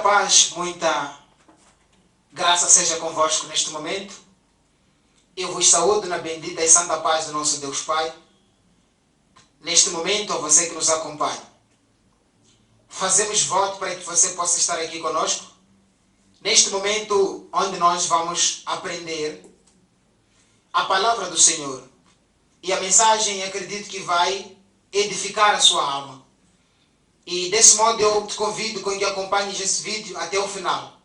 Muita paz, muita graça seja convosco neste momento. Eu vos saúdo na bendita e santa paz do nosso Deus Pai. Neste momento, a você que nos acompanha, fazemos voto para que você possa estar aqui conosco. Neste momento, onde nós vamos aprender a palavra do Senhor. E a mensagem, acredito que vai edificar a sua alma. E desse modo eu te convido com que acompanhes esse vídeo até o final.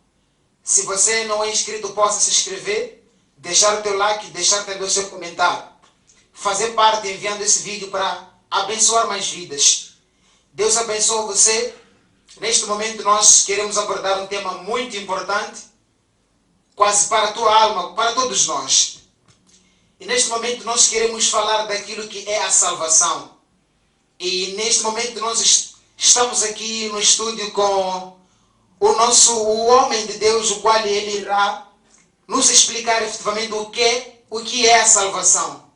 Se você não é inscrito, possa se inscrever, deixar o teu like, deixar também o seu comentário. Fazer parte enviando esse vídeo para abençoar mais vidas. Deus abençoe você. Neste momento nós queremos abordar um tema muito importante, quase para a tua alma, para todos nós. E neste momento nós queremos falar daquilo que é a salvação. E neste momento nós estamos aqui no estúdio com o homem de Deus, o qual ele irá nos explicar efetivamente o que é a salvação.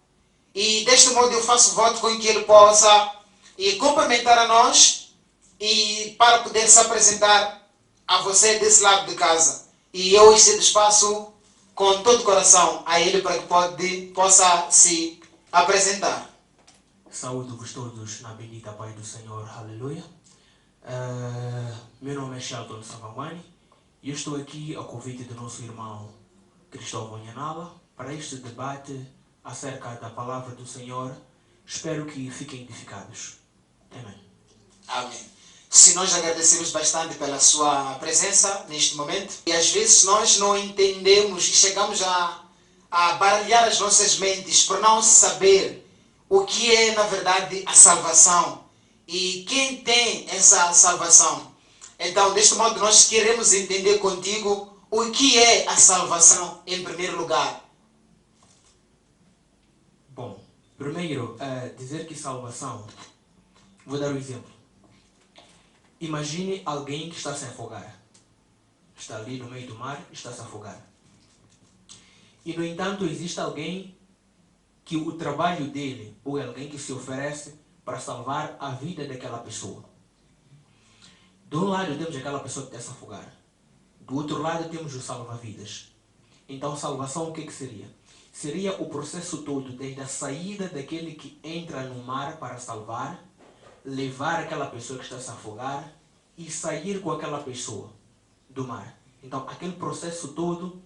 E deste modo eu faço voto com que ele possa cumprimentar a nós e para poder se apresentar a você desse lado de casa. E eu cedo espaço com todo o coração a ele para que possa se apresentar. Saúdo-vos todos na bendita paz do Senhor, aleluia. Meu nome é Shelton Savamani e eu estou aqui ao convite do nosso irmão Cristóvão Nhanala para este debate acerca da palavra do Senhor. Espero que fiquem edificados. Amém. Amém. Se nós agradecemos bastante pela sua presença neste momento, e às vezes nós não entendemos e chegamos a baralhar as nossas mentes por não saber o que é na verdade a salvação e quem tem essa salvação. Então, deste modo, nós queremos entender contigo o que é a salvação em primeiro lugar. Bom, primeiro, dizer que salvação, vou dar um exemplo. Imagine alguém que está a se afogar. Está ali no meio do mar e está a se afogar. E, no entanto, existe alguém que o trabalho dele, ou alguém que se oferece para salvar a vida daquela pessoa. Do um lado temos aquela pessoa que está a se afogar. Do outro lado temos o salva-vidas. Então, salvação o que seria? Seria o processo todo, desde a saída daquele que entra no mar para salvar, levar aquela pessoa que está a se afogar e sair com aquela pessoa do mar. Então, aquele processo todo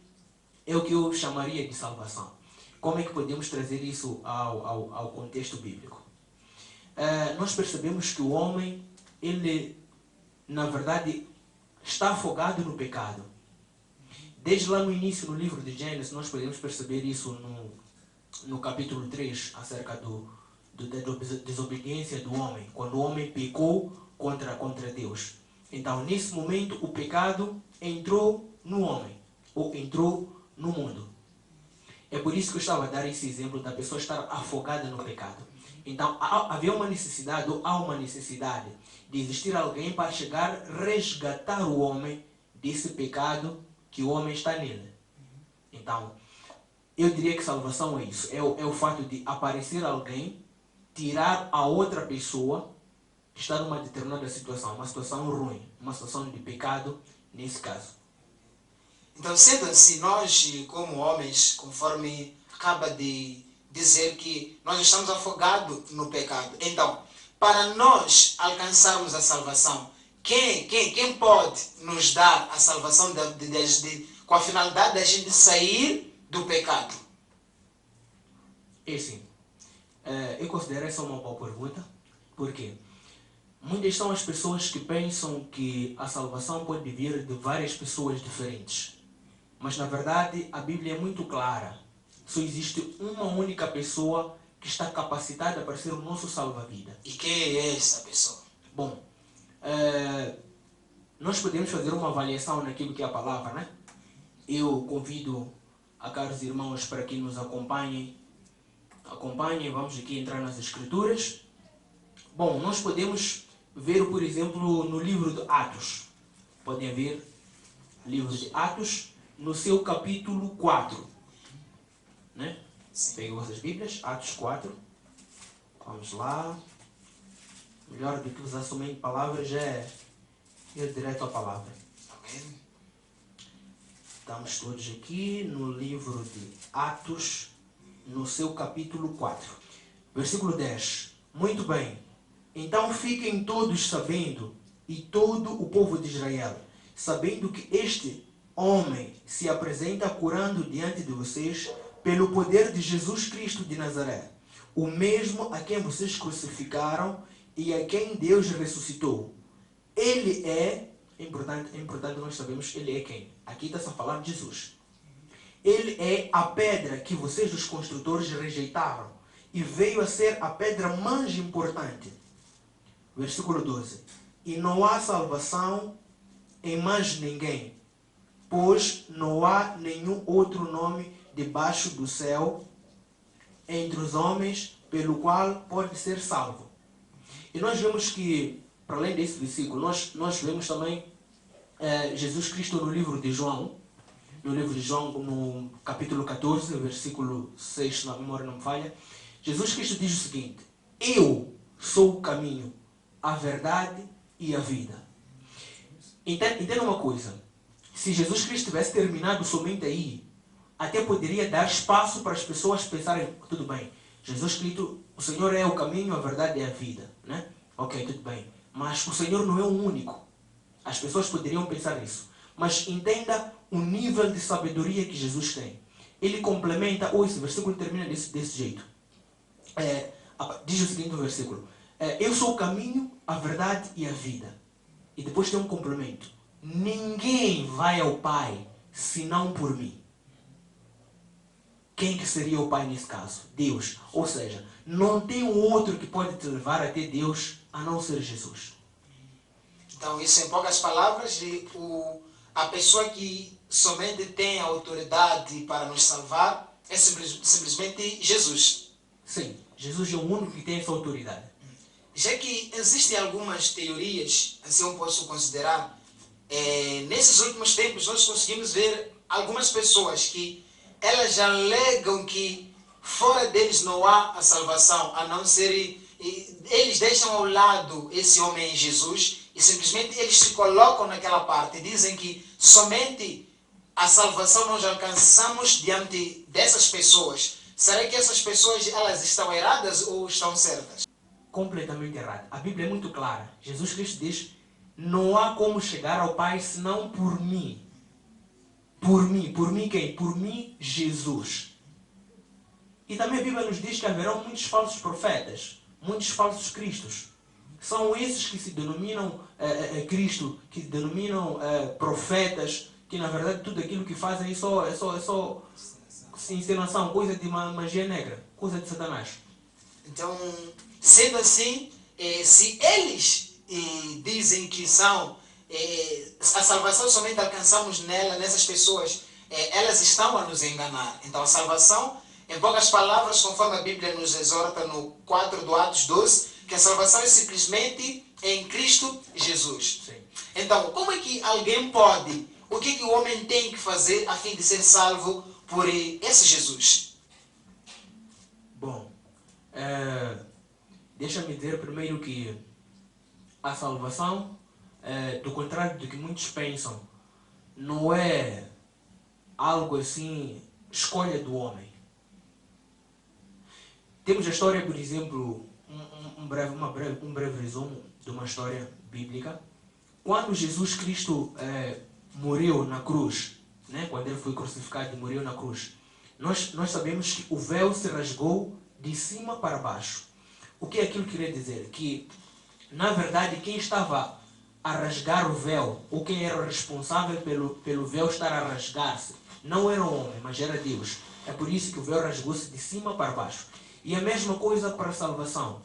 é o que eu chamaria de salvação. Como é que podemos trazer isso ao contexto bíblico? Nós percebemos que o homem, ele, na verdade, está afogado no pecado. Desde lá no início, no livro de Gênesis, nós podemos perceber isso no capítulo 3, acerca da desobediência do homem, quando o homem pecou contra Deus. Então, nesse momento, o pecado entrou no homem, ou entrou no mundo. É por isso que eu estava a dar esse exemplo da pessoa estar afogada no pecado. Então, havia uma necessidade, ou há uma necessidade de existir alguém para chegar a resgatar o homem desse pecado que o homem está nele. Então, eu diria que salvação é isso. É o fato de aparecer alguém, tirar a outra pessoa que está numa determinada situação, uma situação ruim, uma situação de pecado, nesse caso. Então, sendo assim, nós, como homens, conforme acaba de dizer que nós estamos afogados no pecado. Então, para nós alcançarmos a salvação, quem pode nos dar a salvação com a finalidade de a gente sair do pecado? É sim. Eu considero essa uma boa pergunta. Por quê? Muitas são as pessoas que pensam que a salvação pode vir de várias pessoas diferentes. Mas, na verdade, a Bíblia é muito clara. Só existe uma única pessoa que está capacitada para ser o nosso salva-vida. E quem é essa pessoa? Bom, nós podemos fazer uma avaliação naquilo que é a palavra, né? Eu convido a caros irmãos para que nos acompanhem. Vamos aqui entrar nas Escrituras. Bom, nós podemos ver, por exemplo, no livro de Atos. Podem ver, livro de Atos, no seu capítulo 4. Né? Peguem vossas Bíblias, Atos 4. Vamos lá. Melhor do que usar somente palavras é ir direto à palavra. Amém. Estamos todos aqui no livro de Atos, no seu capítulo 4. Versículo 10. Muito bem. Então fiquem todos sabendo, e todo o povo de Israel, sabendo que este homem se apresenta curando diante de vocês pelo poder de Jesus Cristo de Nazaré, o mesmo a quem vocês crucificaram e a quem Deus ressuscitou. Ele é importante nós sabemos ele é quem. Aqui está-se a falar de Jesus. Ele é a pedra que vocês, os construtores, rejeitaram e veio a ser a pedra mais importante. Versículo 12. E não há salvação em mais ninguém, pois não há nenhum outro nome debaixo do céu entre os homens pelo qual pode ser salvo. E nós vemos que, para além desse versículo, nós vemos também Jesus Cristo no livro de João, no capítulo 14, versículo 6, se a memória não me falha. Jesus Cristo diz o seguinte: eu sou o caminho, a verdade e a vida. Entenda uma coisa, se Jesus Cristo tivesse terminado somente aí, até poderia dar espaço para as pessoas pensarem, tudo bem, Jesus Cristo, o Senhor é o caminho, a verdade e a vida, né? Ok, tudo bem, mas o Senhor não é o único. As pessoas poderiam pensar nisso, mas entenda o nível de sabedoria que Jesus tem. Ele complementa, ou esse versículo termina desse jeito. Diz o seguinte no versículo: eu sou o caminho, a verdade e a vida. E depois tem um complemento: ninguém vai ao Pai senão por mim. Quem que seria o Pai nesse caso? Deus. Ou seja, não tem um outro que pode te levar até Deus a não ser Jesus. Então, isso em poucas palavras, a pessoa que somente tem a autoridade para nos salvar é simplesmente Jesus. Sim, Jesus é o único que tem essa autoridade. Já que existem algumas teorias, assim eu posso considerar, nesses últimos tempos nós conseguimos ver algumas pessoas que elas já alegam que fora deles não há a salvação, a não ser... Eles deixam ao lado esse homem Jesus e simplesmente eles se colocam naquela parte. Dizem que somente a salvação nós alcançamos diante dessas pessoas. Será que essas pessoas elas estão erradas ou estão certas? Completamente errado. A Bíblia é muito clara. Jesus Cristo diz: não há como chegar ao Pai senão por mim. Por mim quem? Por mim, Jesus. E também a Bíblia nos diz que haverão muitos falsos profetas, muitos falsos cristos. São esses que se denominam Cristo, que se denominam profetas, que na verdade tudo aquilo que fazem é só encenação, coisa de magia negra, coisa de Satanás. Então, sendo assim, se eles dizem que são a salvação somente alcançamos nessas pessoas, elas estão a nos enganar. Então a salvação, em poucas palavras, conforme a Bíblia nos exorta no 4 do Atos 12, que a salvação é simplesmente em Cristo Jesus. Sim. Então, como é que alguém pode, o que o homem tem que fazer a fim de ser salvo por esse Jesus? Bom, deixa-me dizer primeiro que a salvação, do contrário do que muitos pensam, não é algo assim, escolha do homem. Temos a história, por exemplo, um breve resumo de uma história bíblica. Quando Jesus Cristo morreu na cruz, né, quando ele foi crucificado e morreu na cruz, nós sabemos que o véu se rasgou de cima para baixo. O que aquilo queria dizer? Que, na verdade, quem estava a rasgar o véu, ou quem era o responsável pelo véu estar a rasgar-se, não era o homem, mas era Deus. É por isso que o véu rasgou-se de cima para baixo. E a mesma coisa para a salvação.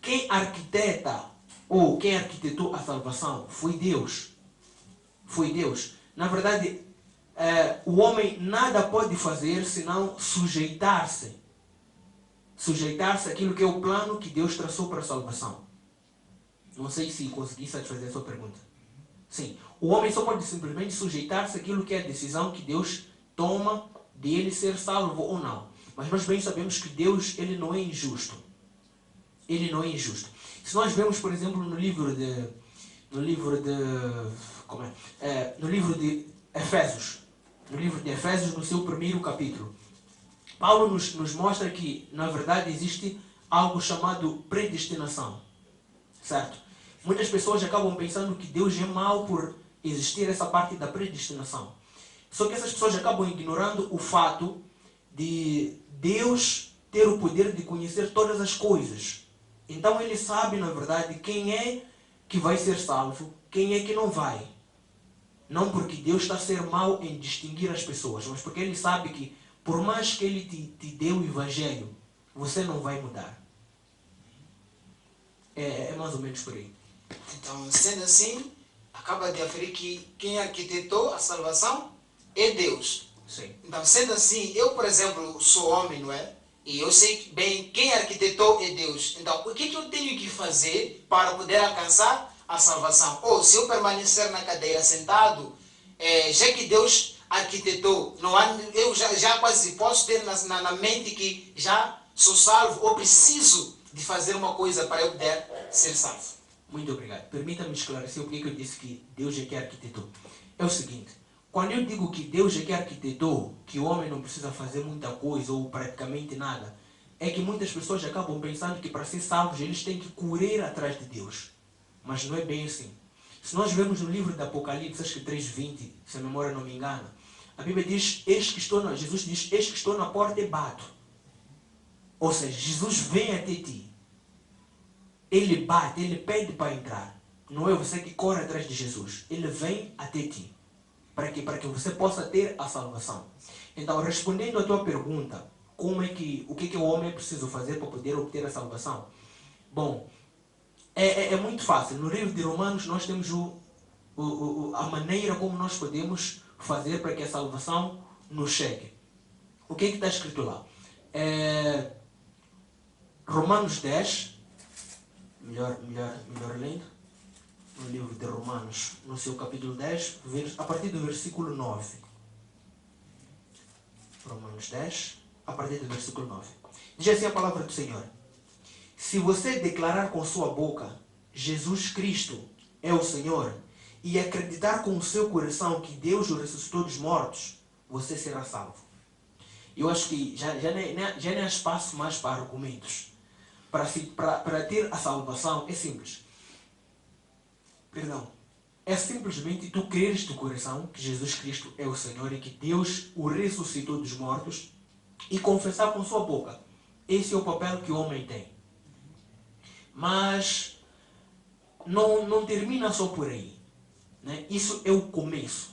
Quem arquiteta, ou quem arquitetou a salvação, foi Deus. Foi Deus. Na verdade, o homem nada pode fazer senão sujeitar-se. Sujeitar-se àquilo que é o plano que Deus traçou para a salvação. Não sei se consegui satisfazer a sua pergunta. Sim, o homem só pode simplesmente sujeitar-se àquilo que é a decisão que Deus toma de ele ser salvo ou não. Mas nós bem sabemos que Deus, ele não é injusto. Ele não é injusto. Se nós vemos, por exemplo, no livro de livro de Efésios. No livro de Efésios, no seu primeiro capítulo. Paulo nos mostra que, na verdade, existe algo chamado predestinação. Certo? Muitas pessoas acabam pensando que Deus é mau por existir essa parte da predestinação. Só que essas pessoas acabam ignorando o fato de Deus ter o poder de conhecer todas as coisas. Então ele sabe, na verdade, quem é que vai ser salvo, quem é que não vai. Não porque Deus está a ser mau em distinguir as pessoas, mas porque ele sabe que, por mais que ele te dê o evangelho, você não vai mudar. É mais ou menos por aí. Então, sendo assim, acaba de aferir que quem arquitetou a salvação é Deus. Sim. Então, sendo assim, eu, por exemplo, sou homem, não é? E eu sei bem quem arquitetou é Deus. Então, o que eu tenho que fazer para poder alcançar a salvação? Ou se eu permanecer na cadeira sentado, já que Deus arquitetou, não há, eu já quase posso ter na mente que já sou salvo ou preciso de fazer uma coisa para eu poder ser salvo. Muito obrigado. Permita-me esclarecer o que eu disse que Deus é que arquitetou. É o seguinte, quando eu digo que Deus é que arquitetou, que o homem não precisa fazer muita coisa ou praticamente nada, é que muitas pessoas acabam pensando que para ser salvos eles têm que correr atrás de Deus. Mas não é bem assim. Se nós vemos no livro de Apocalipse, acho que 3:20, se a memória não me engana, a Bíblia diz, Jesus diz, eis que estou na porta e bato. Ou seja, Jesus vem até ti. Ele bate, ele pede para entrar. Não é você que corre atrás de Jesus. Ele vem até ti. Para que você possa ter a salvação. Então, respondendo à tua pergunta, o que o homem precisa fazer para poder obter a salvação? Bom, é muito fácil. No livro de Romanos nós temos a maneira como nós podemos fazer para que a salvação nos chegue. O que está escrito lá? Romanos 10, melhor lendo, no livro de Romanos, no seu capítulo 10, a partir do versículo 9. Romanos 10, a partir do versículo 9. Diz assim a palavra do Senhor. Se você declarar com sua boca Jesus Cristo é o Senhor e acreditar com o seu coração que Deus o ressuscitou dos mortos, você será salvo. Eu acho que já nem há espaço mais para argumentos. Para ter a salvação é simples. É simplesmente tu creres do coração que Jesus Cristo é o Senhor e que Deus o ressuscitou dos mortos e confessar com sua boca. Esse é o papel que o homem tem. Mas não termina só por aí. Né? Isso é o começo.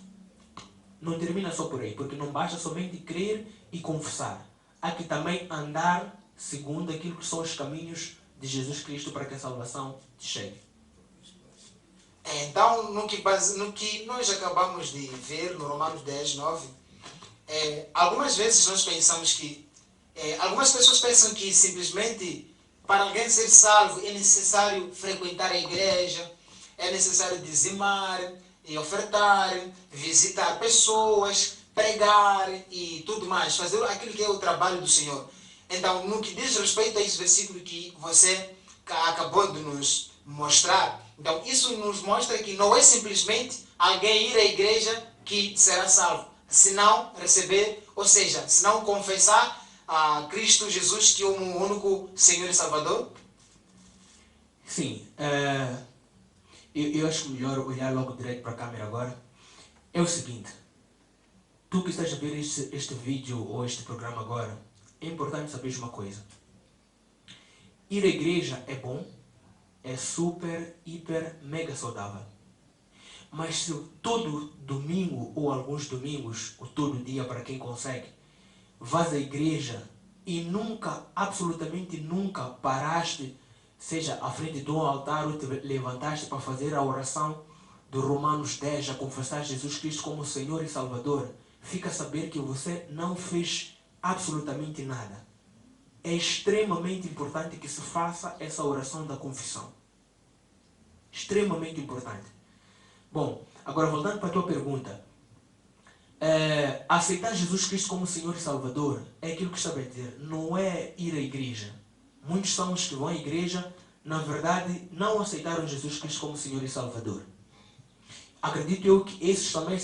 Não termina só por aí, porque não basta somente crer e confessar. Há que também andar segundo aquilo que são os caminhos de Jesus Cristo para que a salvação te chegue. Então, no que nós acabamos de ver no Romanos 10, 9, algumas vezes nós pensamos que algumas pessoas pensam que simplesmente para alguém ser salvo é necessário frequentar a igreja, é necessário dizimar e ofertar, visitar pessoas, pregar e tudo mais, fazer aquilo que é o trabalho do Senhor. Então, no que diz respeito a esse versículo que você acabou de nos mostrar, então isso nos mostra que não é simplesmente alguém ir à igreja que será salvo, se não receber, ou seja, se não confessar a Cristo Jesus que é o único Senhor e Salvador? Sim, eu acho melhor olhar logo direto para a câmera agora. É o seguinte, tu que estás a ver este vídeo ou este programa agora, é importante saber uma coisa. Ir à igreja é bom, é super, hiper, mega saudável. Mas se todo domingo ou alguns domingos, ou todo dia para quem consegue, vais à igreja e nunca, absolutamente nunca paraste, seja à frente de um altar ou te levantaste para fazer a oração do Romanos 10, a confessar Jesus Cristo como Senhor e Salvador, fica a saber que você não fez absolutamente nada. É extremamente importante que se faça essa oração da confissão. Extremamente importante. Bom, agora voltando para a tua pergunta. Aceitar Jesus Cristo como Senhor e Salvador é aquilo que estava a dizer. Não é ir à igreja. Muitos são os que vão à igreja, na verdade, não aceitaram Jesus Cristo como Senhor e Salvador. acredito eu que esses também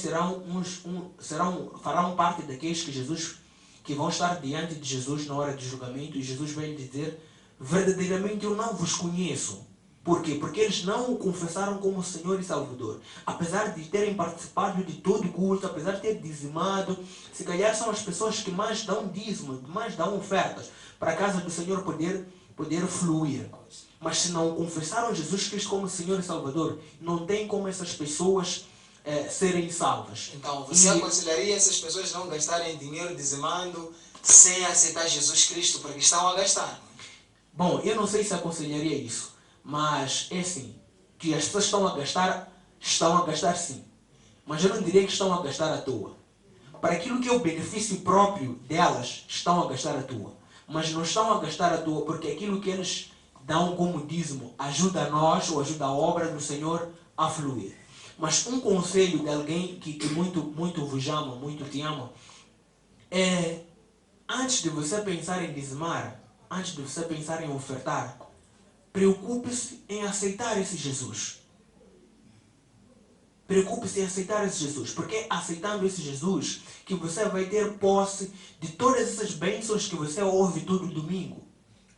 farão parte daqueles que vão estar diante de Jesus na hora de julgamento, e Jesus vai lhe dizer: verdadeiramente eu não vos conheço. Por quê? Porque eles não o confessaram como Senhor e Salvador. Apesar de terem participado de todo o culto, apesar de ter dizimado, se calhar são as pessoas que mais dão dízimo, mais dão ofertas, para a casa do Senhor poder fluir. Mas se não confessaram Jesus Cristo como Senhor e Salvador, não tem como essas pessoas serem salvas. Então, você aconselharia essas pessoas não gastarem dinheiro dizimando sem aceitar Jesus Cristo, porque estão a gastar? Bom, eu não sei se aconselharia isso, mas é assim, que as pessoas estão a gastar sim. Mas eu não diria que estão a gastar à toa. Para aquilo que é o benefício próprio delas, estão a gastar à toa. Mas não estão a gastar à toa porque aquilo que eles dão como dízimo ajuda a nós ou ajuda a obra do Senhor a fluir. Mas um conselho de alguém que muito vos ama, muito te ama, é: antes de você pensar em dizimar, antes de você pensar em ofertar, preocupe-se em aceitar esse Jesus. Preocupe-se em aceitar esse Jesus, porque é aceitando esse Jesus que você vai ter posse de todas essas bênçãos que você ouve todo domingo.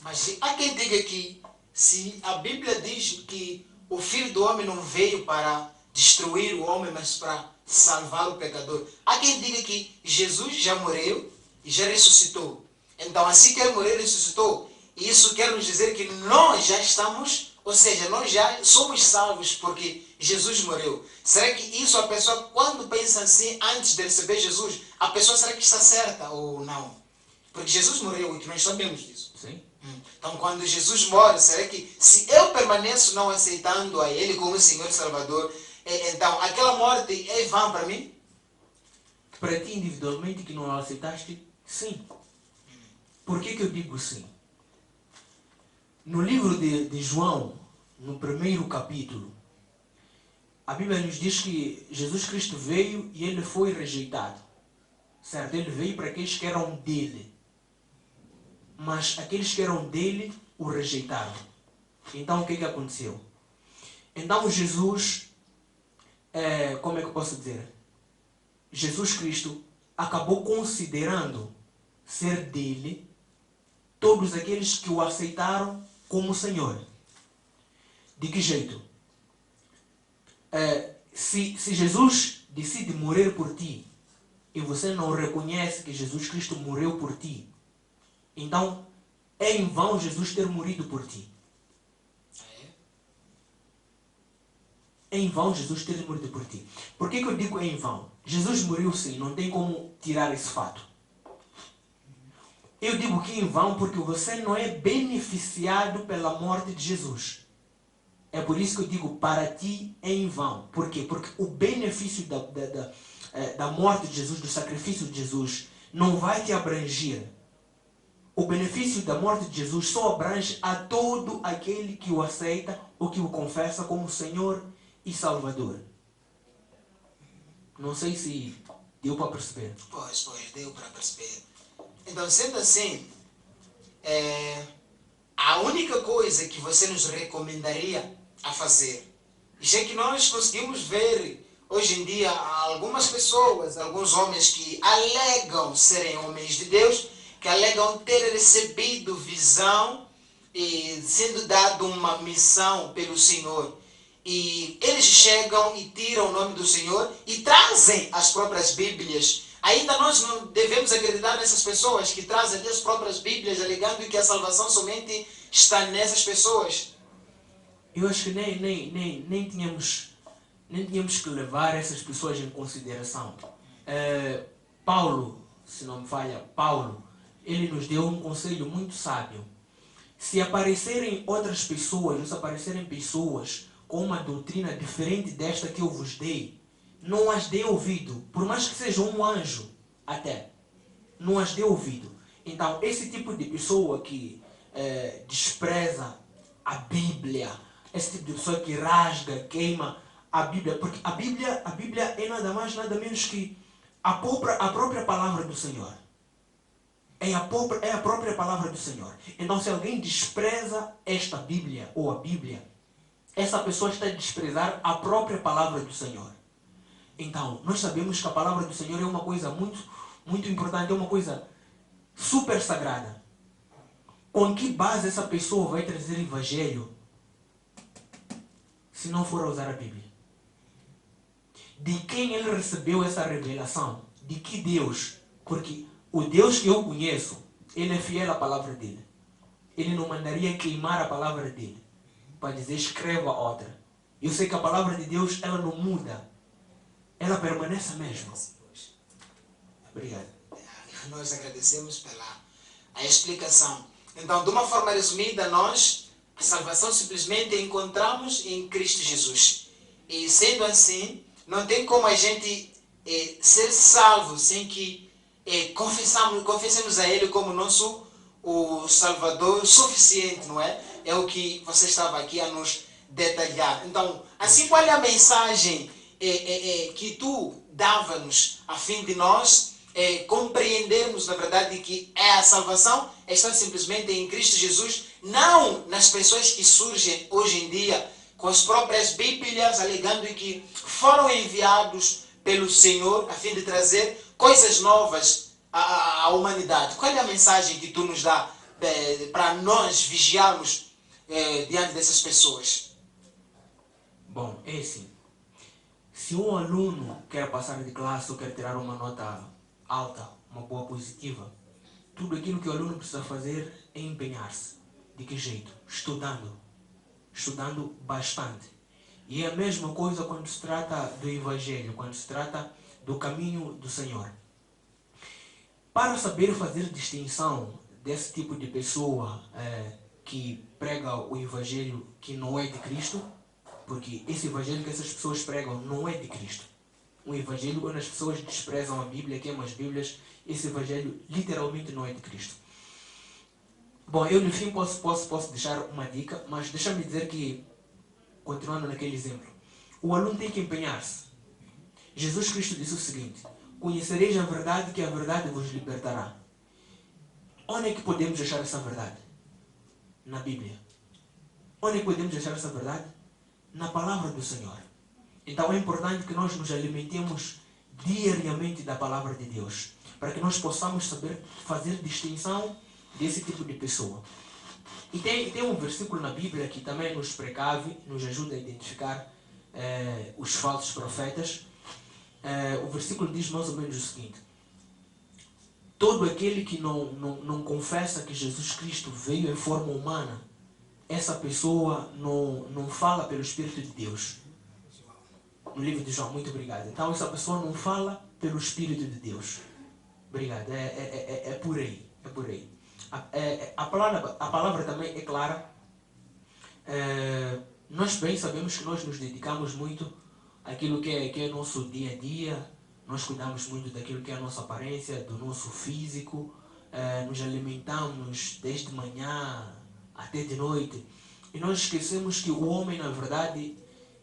Mas há quem diga que, se a Bíblia diz que o Filho do Homem não veio para destruir o homem, mas para salvar o pecador, há quem diga que Jesus já morreu e já ressuscitou. Então, assim que ele morreu e ressuscitou, isso quer nos dizer que nós já estamos, ou seja, nós já somos salvos porque Jesus morreu. Será que isso a pessoa, quando pensa assim, antes de receber Jesus, a pessoa será que está certa ou não? Porque Jesus morreu e que nós sabemos disso. Sim. Então, quando Jesus morre, será que se eu permaneço não aceitando a Ele como Senhor e Salvador, então aquela morte é vã para mim? Para ti individualmente que não o aceitaste, sim. Por que eu digo sim? No livro de João, no primeiro capítulo, a Bíblia nos diz que Jesus Cristo veio e ele foi rejeitado. Certo? Ele veio para aqueles que eram dele. Mas aqueles que eram dele o rejeitaram. Então o que aconteceu? Então Jesus, como é que eu posso dizer? Jesus Cristo acabou considerando ser dele todos aqueles que o aceitaram como Senhor. De que jeito? Se Jesus decide morrer por ti e você não reconhece que Jesus Cristo morreu por ti, então é em vão Jesus ter morrido por ti. É em vão Jesus ter morrido por ti. Por que eu digo em vão? Jesus morreu sim, não tem como tirar esse fato. Eu digo que em vão porque você não é beneficiado pela morte de Jesus. É por isso que eu digo, para ti é em vão. Por quê? Porque o benefício da morte de Jesus, do sacrifício de Jesus, não vai te abranger. O benefício da morte de Jesus só abrange a todo aquele que o aceita ou que o confessa como Senhor e Salvador. Não sei se deu para perceber. Pois, deu para perceber. Então, sendo assim, a única coisa que você nos recomendaria a fazer, já que nós conseguimos ver hoje em dia algumas pessoas, alguns homens que alegam serem homens de Deus, que alegam ter recebido visão e sendo dado uma missão pelo Senhor. E eles chegam e tiram o nome do Senhor e trazem as próprias Bíblias. Ainda nós não devemos acreditar nessas pessoas que trazem as próprias Bíblias, alegando que a salvação somente está nessas pessoas. Eu acho que nem tínhamos que levar essas pessoas em consideração. Paulo, se não me falha, ele nos deu um conselho muito sábio. Se aparecerem outras pessoas, ou se aparecerem pessoas com uma doutrina diferente desta que eu vos dei, não as dê ouvido, por mais que seja um anjo, até, não as dê ouvido. Então, esse tipo de pessoa que despreza a Bíblia, esse tipo de pessoa que rasga, queima a Bíblia, porque a Bíblia é nada mais, nada menos que a própria palavra do Senhor. É a própria palavra do Senhor. Então, se alguém despreza esta Bíblia, ou a Bíblia, essa pessoa está a desprezar a própria palavra do Senhor. Então, nós sabemos que a palavra do Senhor é uma coisa muito importante, é uma coisa super sagrada. Com que base essa pessoa vai trazer evangelho se não for a usar a Bíblia? De quem ele recebeu essa revelação? De que Deus? Porque o Deus que eu conheço, ele é fiel à palavra dele. Ele não mandaria queimar a palavra dele para dizer escreva outra. Eu sei que a palavra de Deus, ela não muda. Ela permanece a mesma. Obrigado. Nós agradecemos pela a explicação. Então, de uma forma resumida, nós a salvação simplesmente encontramos em Cristo Jesus. E sendo assim, não tem como a gente ser salvo sem que confessemos a Ele como nosso o Salvador suficiente, não é? É o que você estava aqui a nos detalhar. Então, assim, qual é a mensagem que tu dava-nos a fim de nós compreendermos, na verdade, que a salvação está simplesmente em Cristo Jesus, não nas pessoas que surgem hoje em dia com as próprias Bíblias, alegando que foram enviados pelo Senhor a fim de trazer coisas novas à humanidade. Qual é a mensagem que tu nos dá para nós vigiarmos diante dessas pessoas? Bom, é assim. Se um aluno quer passar de classe ou quer tirar uma nota alta, uma boa positiva, tudo aquilo que o aluno precisa fazer é empenhar-se. De que jeito? Estudando. Estudando bastante. E é a mesma coisa quando se trata do Evangelho, quando se trata do caminho do Senhor. Para saber fazer distinção desse tipo de pessoa que prega o Evangelho que não é de Cristo, porque esse Evangelho que essas pessoas pregam não é de Cristo. Um Evangelho onde as pessoas desprezam a Bíblia, queimam as Bíblias, esse Evangelho literalmente não é de Cristo. Bom, eu no fim posso deixar uma dica, mas deixa-me dizer que, continuando naquele exemplo, o aluno tem que empenhar-se. Jesus Cristo disse o seguinte: conhecereis a verdade, que a verdade vos libertará. Onde é que podemos achar essa verdade? Na Bíblia. Onde é que podemos achar essa verdade? Na palavra do Senhor. Então é importante que nós nos alimentemos diariamente da palavra de Deus, para que nós possamos saber fazer distinção desse tipo de pessoa. E tem um versículo na Bíblia que também nos precave, nos ajuda a identificar os falsos profetas. O versículo diz mais ou menos o seguinte: todo aquele que não confessa que Jesus Cristo veio em forma humana, essa pessoa não fala pelo Espírito de Deus. No livro de João, muito obrigado. Então essa pessoa não fala pelo Espírito de Deus. Obrigado, é por aí, é por aí. A palavra também é clara. Nós bem sabemos que nós nos dedicamos muito àquilo que é nosso dia a dia. Nós cuidamos muito daquilo que é a nossa aparência, do nosso físico. Nos alimentamos desde manhã até de noite. E nós esquecemos que o homem, na verdade,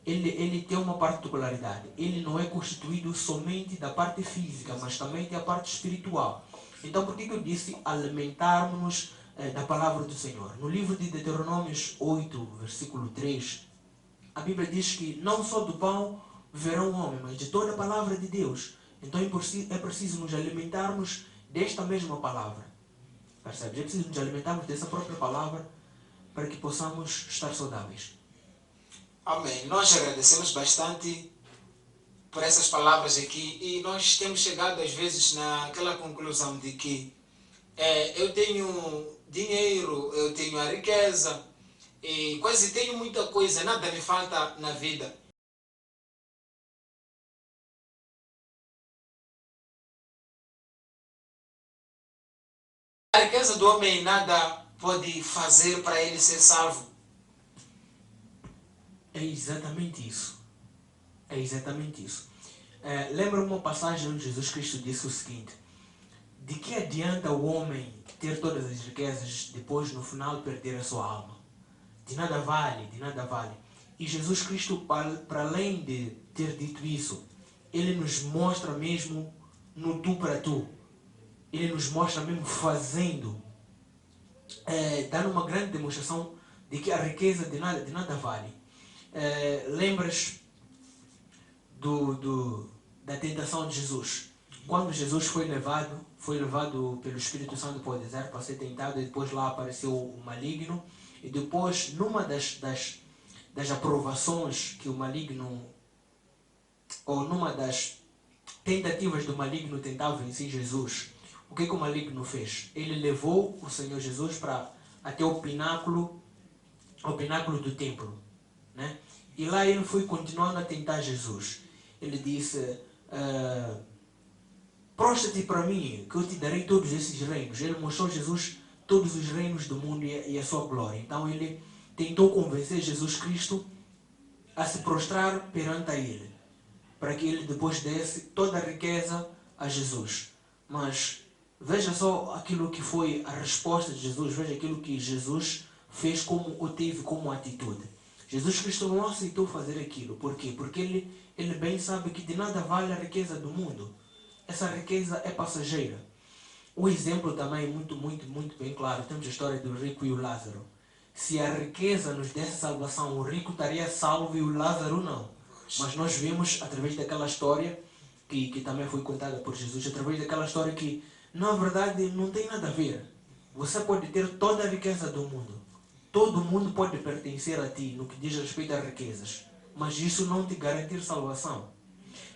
ele tem uma particularidade. Ele não é constituído somente da parte física, mas também da parte espiritual. Então, por que eu disse alimentarmos-nos da palavra do Senhor? No livro de Deuteronômios 8, versículo 3, a Bíblia diz que não só do pão viverá o homem, mas de toda a palavra de Deus. Então é preciso nos alimentarmos desta mesma palavra. Percebes? É preciso nos alimentarmos dessa própria palavra para que possamos estar saudáveis. Amém. Nós agradecemos bastante por essas palavras aqui e nós temos chegado às vezes naquela conclusão de que eu tenho dinheiro, eu tenho a riqueza e quase tenho muita coisa, nada me falta na vida. A riqueza do homem nada pode fazer para ele ser salvo. É exatamente isso. É exatamente isso. Lembra-me uma passagem onde Jesus Cristo disse o seguinte: de que adianta o homem ter todas as riquezas depois no final perder a sua alma? De nada vale, de nada vale. E Jesus Cristo, para além de ter dito isso, ele nos mostra mesmo no tu para tu. Ele nos mostra mesmo fazendo, dando uma grande demonstração de que a riqueza de nada vale. Lembras da tentação de Jesus. Quando Jesus foi levado pelo Espírito Santo para o deserto para ser tentado, e depois lá apareceu o maligno, e depois, numa das aprovações que o maligno, ou numa das tentativas do maligno tentar vencer Jesus, o que o maligno fez? Ele levou o Senhor Jesus até o pináculo do templo, né? E lá ele foi continuando a tentar Jesus. Ele disse, prostra-te para mim, que eu te darei todos esses reinos. Ele mostrou a Jesus todos os reinos do mundo e a sua glória. Então ele tentou convencer Jesus Cristo a se prostrar perante a ele, para que ele depois desse toda a riqueza a Jesus. Mas veja só aquilo que foi a resposta de Jesus, veja aquilo que Jesus fez ou teve como atitude. Jesus Cristo não aceitou fazer aquilo. Por quê? Porque ele bem sabe que de nada vale a riqueza do mundo. Essa riqueza é passageira. O exemplo também é muito bem claro. Temos a história do rico e o Lázaro. Se a riqueza nos desse salvação, o rico estaria salvo e o Lázaro não. Mas nós vemos, através daquela história, que também foi contada por Jesus, através daquela história que, na verdade, não tem nada a ver. Você pode ter toda a riqueza do mundo. Todo mundo pode pertencer a ti, no que diz respeito a riquezas. Mas isso não te garante salvação.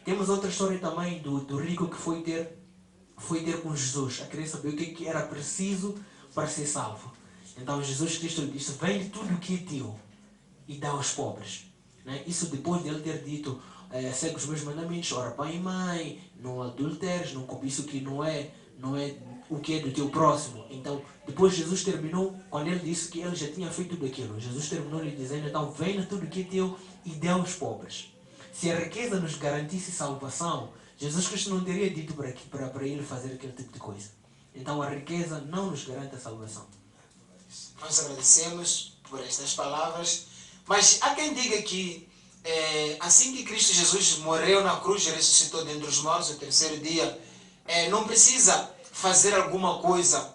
Temos outra história também do rico que foi ter com Jesus, a querer saber o que era preciso para ser salvo. Então Jesus Cristo lhe disse, vende tudo o que é teu e dá aos pobres. Né? Isso depois de ele ter dito, segue os meus mandamentos, ora pai e mãe, não adulteres, não cobiça o que não é o que é do teu próximo. Então, depois Jesus terminou, quando ele disse que ele já tinha feito tudo aquilo, Jesus terminou lhe dizendo, então venda tudo o que é teu e dê aos pobres. Se a riqueza nos garantisse salvação, Jesus Cristo não teria dito para ele fazer aquele tipo de coisa. Então a riqueza não nos garante a salvação. Nós agradecemos por estas palavras, mas há quem diga que assim que Cristo Jesus morreu na cruz e ressuscitou dentre os mortos no terceiro dia, não precisa fazer alguma coisa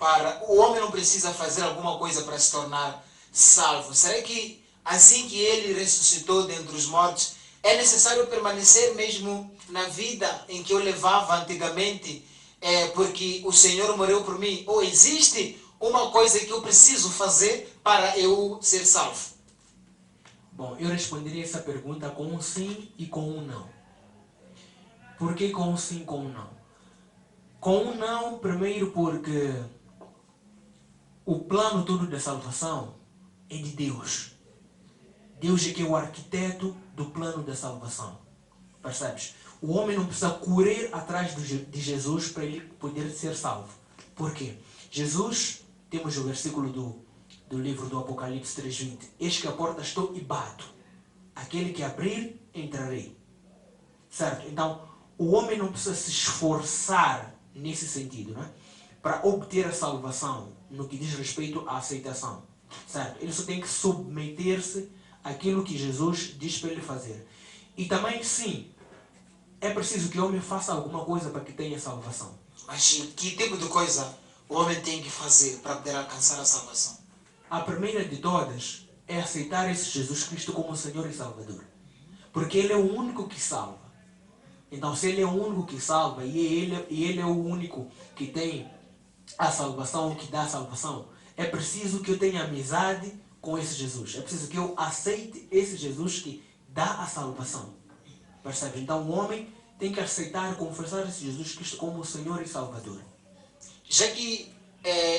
o homem não precisa fazer alguma coisa para se tornar salvo. Será que assim que ele ressuscitou dentre os mortos, é necessário permanecer mesmo na vida em que eu levava antigamente, porque o Senhor morreu por mim? Ou existe uma coisa que eu preciso fazer para eu ser salvo? Bom, eu responderia essa pergunta com um sim e com um não. Por que com um sim e com um não? Com um não, primeiro porque o plano todo da salvação é de Deus. Deus é que é o arquiteto do plano da salvação. Percebes? O homem não precisa correr atrás de Jesus para ele poder ser salvo. Por quê? Jesus, temos o versículo do livro do Apocalipse 3:20. Eis que a porta estou e bato. Aquele que abrir, entrarei. Certo? Então, o homem não precisa se esforçar nesse sentido, né? Para obter a salvação no que diz respeito à aceitação. Certo? Ele só tem que submeter-se àquilo que Jesus diz para ele fazer. E também, sim, é preciso que o homem faça alguma coisa para que tenha salvação. Mas que tipo de coisa o homem tem que fazer para poder alcançar a salvação? A primeira de todas é aceitar esse Jesus Cristo como Senhor e Salvador. Porque Ele é o único que salva. Então, se Ele é o único que salva e ele é o único que tem a salvação, que dá a salvação, é preciso que eu tenha amizade com esse Jesus. É preciso que eu aceite esse Jesus que dá a salvação. Percebe? Então, o homem tem que aceitar, confessar esse Jesus Cristo como o Senhor e Salvador. Já que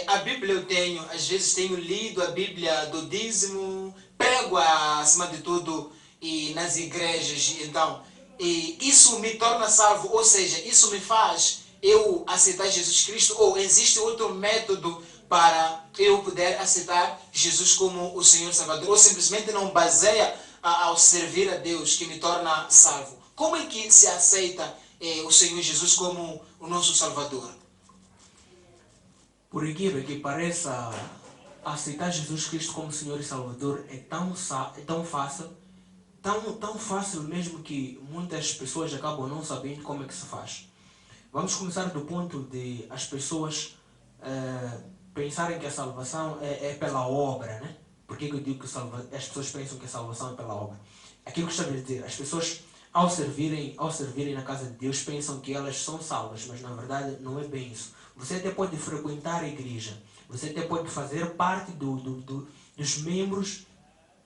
a Bíblia às vezes tenho lido a Bíblia do dízimo, prego acima de tudo e nas igrejas, então isso me torna salvo, ou seja, isso me faz eu aceitar Jesus Cristo, ou existe outro método para eu poder aceitar Jesus como o Senhor Salvador, ou simplesmente não baseia ao servir a Deus que me torna salvo? Como é que se aceita o Senhor Jesus como o nosso Salvador? Por incrível que pareça, aceitar Jesus Cristo como Senhor e Salvador é tão fácil, tão fácil mesmo que muitas pessoas acabam não sabendo como é que se faz. Vamos começar do ponto de as pessoas pensarem que a salvação é pela obra, né? Por que eu digo que as pessoas pensam que a salvação é pela obra? Aquilo que estava a dizer, as pessoas ao servirem na casa de Deus, pensam que elas são salvas, mas na verdade não é bem isso. Você até pode frequentar a igreja, você até pode fazer parte dos membros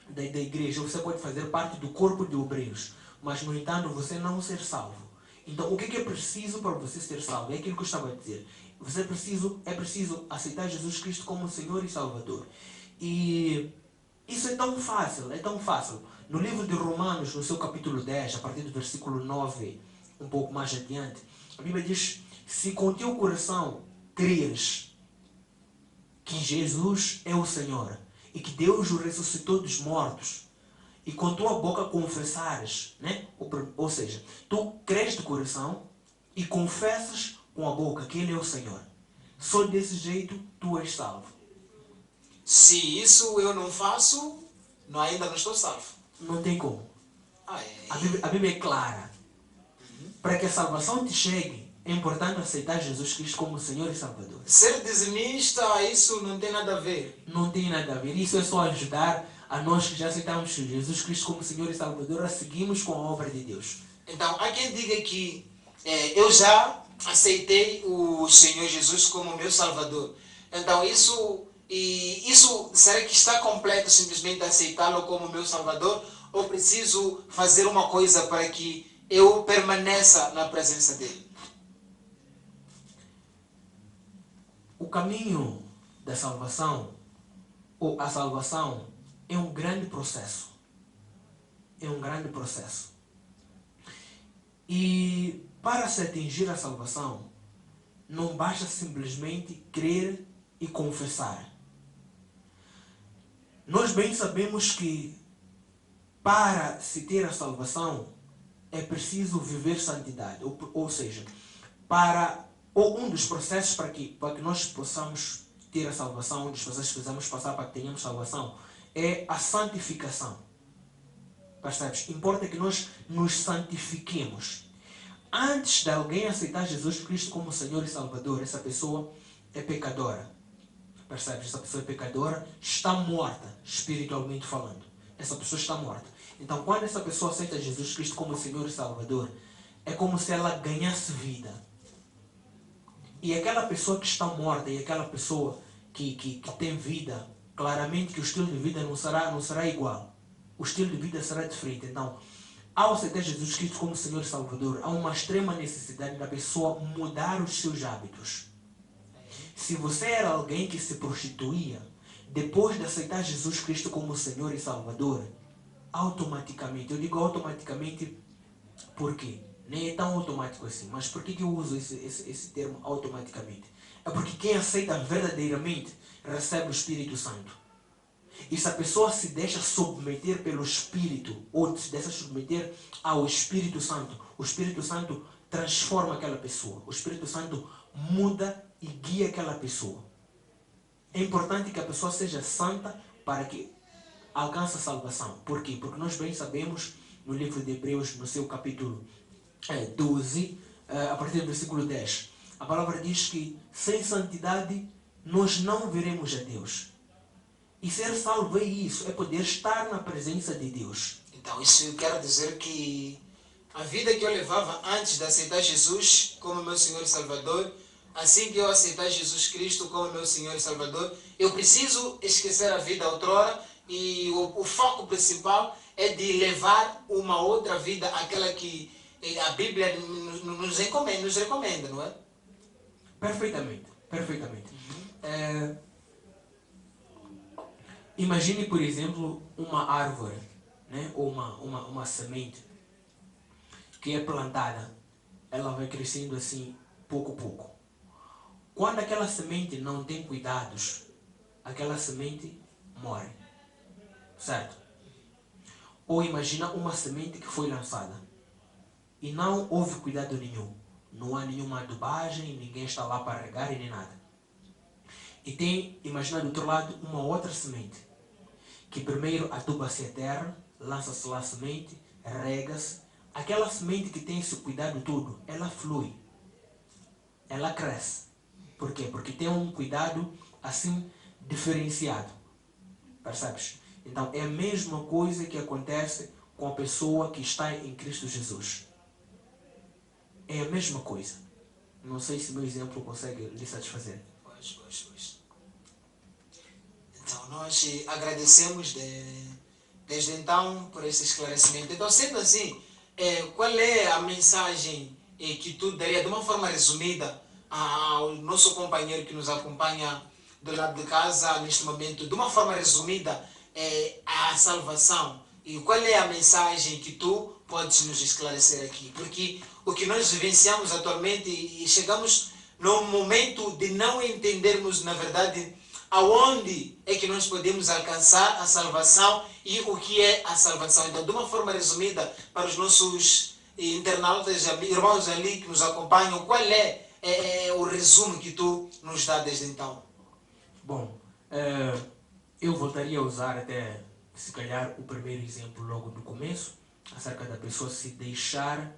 da igreja, você pode fazer parte do corpo de obreiros, mas no entanto você não ser salvo. Então o que é preciso para você ser salvo? É aquilo que eu estava a dizer. É preciso aceitar Jesus Cristo como Senhor e Salvador. E isso é tão fácil, é tão fácil. No livro de Romanos, no seu capítulo 10, a partir do versículo 9, um pouco mais adiante, a Bíblia diz: se com teu coração creres que Jesus é o Senhor e que Deus o ressuscitou dos mortos, e com tua boca confessares, né? Ou seja, tu crês de coração e confessas com a boca que Ele é o Senhor. Só desse jeito tu és salvo. Se isso eu não faço, ainda não estou salvo. Não tem como. Ah, A Bíblia é clara. Para que a salvação te chegue, é importante aceitar Jesus Cristo como Senhor e Salvador. Ser dizimista, isso não tem nada a ver. Não tem nada a ver. Isso é só ajudar a nós que já aceitamos Jesus Cristo como Senhor e Salvador a seguirmos com a obra de Deus. Então, há quem diga que eu já aceitei o Senhor Jesus como meu Salvador. Então, isso será que está completo simplesmente aceitá-lo como meu Salvador? Ou preciso fazer uma coisa para que eu permaneça na presença dele? O caminho da salvação, ou a salvação, é um grande processo. É um grande processo. E para se atingir a salvação, não basta simplesmente crer e confessar. Nós bem sabemos que para se ter a salvação é preciso viver santidade. Ou seja, um dos processos para que nós possamos ter a salvação, um dos processos que precisamos passar para que tenhamos salvação, é a santificação. Percebes? Importa que nós nos santifiquemos. Antes de alguém aceitar Jesus Cristo como Senhor e Salvador, essa pessoa é pecadora. Percebes? Essa pessoa é pecadora, está morta, espiritualmente falando. Essa pessoa está morta. Então, quando essa pessoa aceita Jesus Cristo como Senhor e Salvador, é como se ela ganhasse vida. E aquela pessoa que está morta e aquela pessoa que tem vida, claramente que o estilo de vida não será igual. O estilo de vida será diferente. Então, ao aceitar Jesus Cristo como Senhor e Salvador, há uma extrema necessidade da pessoa mudar os seus hábitos. Se você era alguém que se prostituía, depois de aceitar Jesus Cristo como Senhor e Salvador, automaticamente, eu digo automaticamente porque nem é tão automático assim, mas por que eu uso esse termo automaticamente? É porque quem aceita verdadeiramente recebe o Espírito Santo. E se a pessoa se deixa submeter pelo Espírito, ou se deixa submeter ao Espírito Santo, o Espírito Santo transforma aquela pessoa. O Espírito Santo muda e guia aquela pessoa. É importante que a pessoa seja santa para que alcance a salvação. Por quê? Porque nós bem sabemos, no livro de Hebreus, no seu capítulo 12, a partir do versículo 10, a palavra diz que sem santidade nós não veremos a Deus. E ser salvo é isso, é poder estar na presença de Deus. Então, isso eu quero dizer que a vida que eu levava antes de aceitar Jesus como meu Senhor e Salvador, assim que eu aceitar Jesus Cristo como meu Senhor e Salvador, eu preciso esquecer a vida outrora e o foco principal é de levar uma outra vida, aquela que a Bíblia nos recomenda, não é? Perfeitamente. Imagine, por exemplo, uma árvore, né? Ou uma semente que é plantada. Ela vai crescendo assim, pouco a pouco. Quando aquela semente não tem cuidados, aquela semente morre. Certo? Ou imagina uma semente que foi lançada e não houve cuidado nenhum. Não há nenhuma adubagem, ninguém está lá para regar e nem nada. E tem, imagina do outro lado, uma outra semente que primeiro aduba-se a terra, lança-se lá a semente, rega-se. Aquela semente que tem esse cuidado todo, ela flui. Ela cresce. Por quê? Porque tem um cuidado assim diferenciado. Percebes? Então é a mesma coisa que acontece com a pessoa que está em Cristo Jesus. É a mesma coisa. Não sei se meu exemplo consegue lhe satisfazer. Pois. Então, nós agradecemos desde então por esse esclarecimento. Então, sendo assim, qual é a mensagem que tu daria de uma forma resumida ao nosso companheiro que nos acompanha do lado de casa neste momento, de uma forma resumida, a salvação? E qual é a mensagem que tu podes nos esclarecer aqui? Porque o que nós vivenciamos atualmente e chegamos num momento de não entendermos, na verdade, aonde é que nós podemos alcançar a salvação e o que é a salvação. Então, de uma forma resumida, para os nossos internautas, irmãos ali que nos acompanham, qual é o resumo que tu nos dá desde então? Bom, eu voltaria a usar até, se calhar, o primeiro exemplo logo do começo, acerca da pessoa se deixar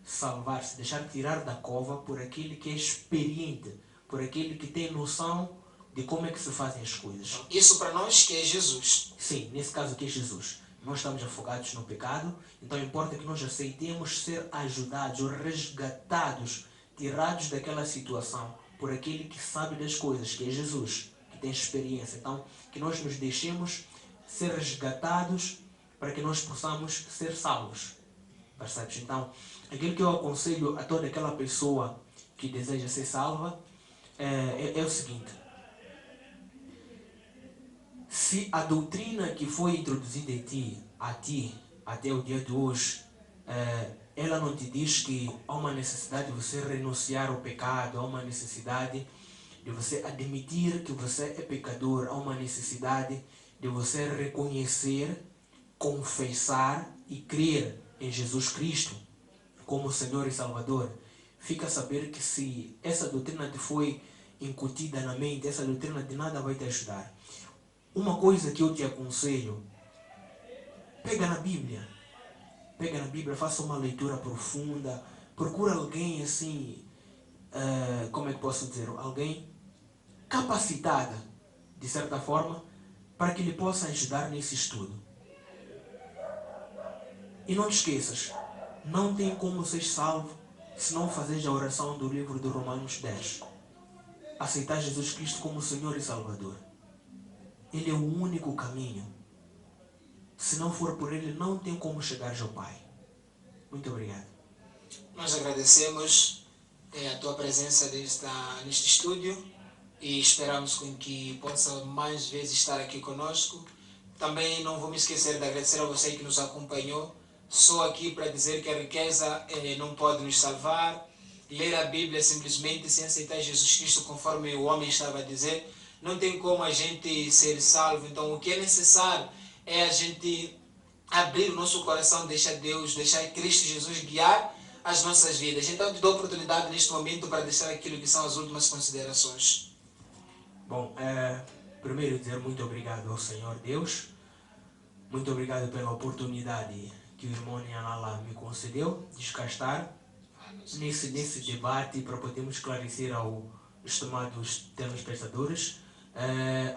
salvar, se deixar tirar da cova por aquele que é experiente, por aquele que tem noção de como é que se fazem as coisas. Isso para nós que é Jesus. Sim, nesse caso que é Jesus. Nós estamos afogados no pecado, então importa que nós aceitemos ser ajudados ou resgatados, tirados daquela situação por aquele que sabe das coisas, que é Jesus, que tem experiência. Então, que nós nos deixemos ser resgatados para que nós possamos ser salvos. Percebes? Então, aquilo que eu aconselho a toda aquela pessoa que deseja ser salva é o seguinte: se a doutrina que foi introduzida a ti, até o dia de hoje, ela não te diz que há uma necessidade de você renunciar ao pecado, há uma necessidade de você admitir que você é pecador, há uma necessidade de você reconhecer, confessar e crer em Jesus Cristo como Senhor e Salvador, fica a saber que se essa doutrina te foi incutida na mente, essa doutrina de nada vai te ajudar. Uma coisa que eu te aconselho: pega na Bíblia, faça uma leitura profunda, procura alguém assim, como é que posso dizer, alguém capacitada, de certa forma, para que lhe possa ajudar nesse estudo. E não te esqueças, não tem como ser salvo se não fazeres a oração do livro de Romanos 10. Aceitar Jesus Cristo como Senhor e Salvador. Ele é o único caminho. Se não for por Ele, não tem como chegar ao Pai. Muito obrigado. Nós agradecemos a tua presença neste estúdio e esperamos com que possa mais vezes estar aqui conosco. Também não vou me esquecer de agradecer a você que nos acompanhou. Só aqui para dizer que a riqueza não pode nos salvar. Ler a Bíblia simplesmente sem aceitar Jesus Cristo, conforme o homem estava a dizer, não tem como a gente ser salvo. Então, o que é necessário é a gente abrir o nosso coração, deixar Deus, deixar Cristo Jesus guiar as nossas vidas. Então, te dou a oportunidade neste momento para deixar aquilo que são as últimas considerações. Bom, primeiro dizer muito obrigado ao Senhor Deus. Muito obrigado pela oportunidade que o irmão Nyanala me concedeu de cá estar nesse debate para podermos esclarecer aos estimados telespectadores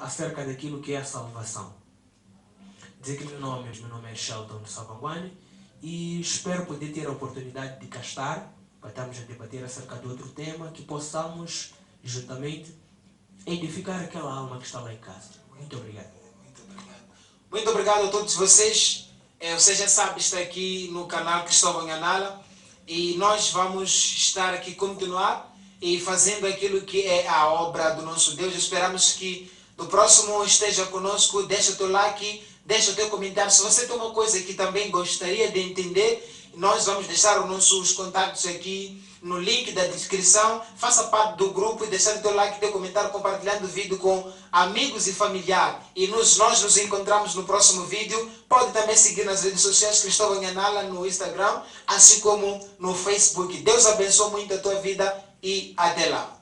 acerca daquilo que é a salvação. Dizer que meu nome é Shelton de Savangwane e espero poder ter a oportunidade de cá estar para estarmos a debater acerca de outro tema, que possamos juntamente edificar aquela alma que está lá em casa. Muito obrigado. Muito obrigado a todos vocês. Você já sabe, está aqui no canal Cristóvão Nyanala e nós vamos estar aqui continuar e fazendo aquilo que é a obra do nosso Deus. Esperamos que no próximo esteja conosco. Deixa o teu like, deixa o teu comentário. Se você tem uma coisa que também gostaria de entender, nós vamos deixar os nossos contatos aqui no link da descrição. Faça parte do grupo e deixar o teu like, teu comentário, compartilhando o vídeo com amigos e familiares. E nós nos encontramos no próximo vídeo. Pode também seguir nas redes sociais Cristóvão Nyanala no Instagram, assim como no Facebook. Deus abençoe muito a tua vida e até lá.